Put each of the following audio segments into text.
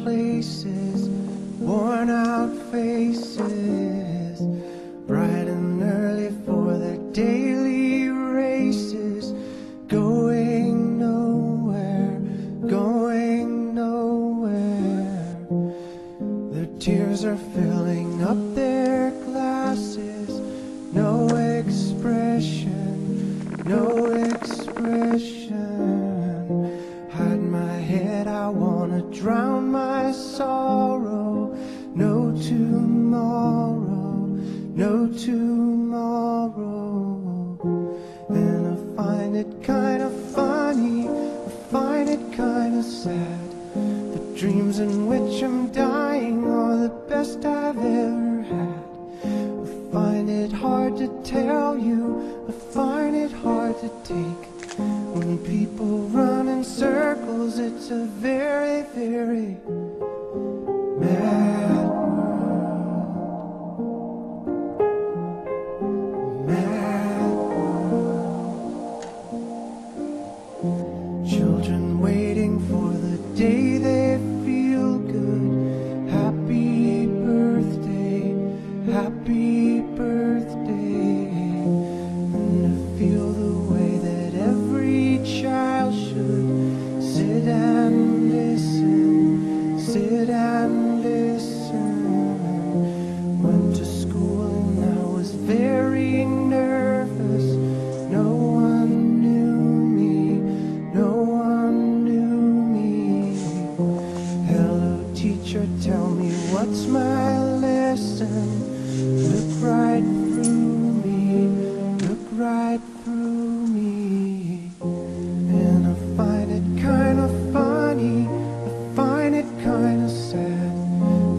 places, worn out faces, bright and early for their daily races, going nowhere, going nowhere. Their tears are filling up their glasses, no expression, no expression. Hide my head, I wanna drown my sorrow. No tomorrow, no tomorrow. And I find it kind of funny, I find it kind of sad. The dreams in which I'm dying are the best I've ever had. I find it hard to tell you, I find it hard to take. When people run in circles, it's a very, very mad world. Mad world. Children waiting for the day they feel good. Happy birthday, happy birthday. And to feel the way that every child should sit and listen, sit and listen. Went to school and I was very nervous. No one knew me, no one knew me. Hello teacher, tell me what's my lesson. Look right through me, look right through me. And I find it kind of funny, I find it kind of sad.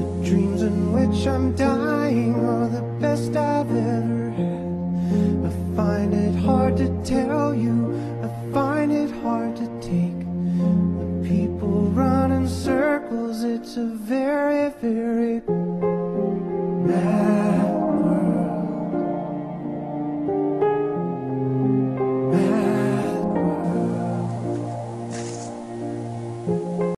The dreams in which I'm dying are the best I've ever had. I find it hard to tell you, I find it hard to take. When people run in circles, it's a very, very mad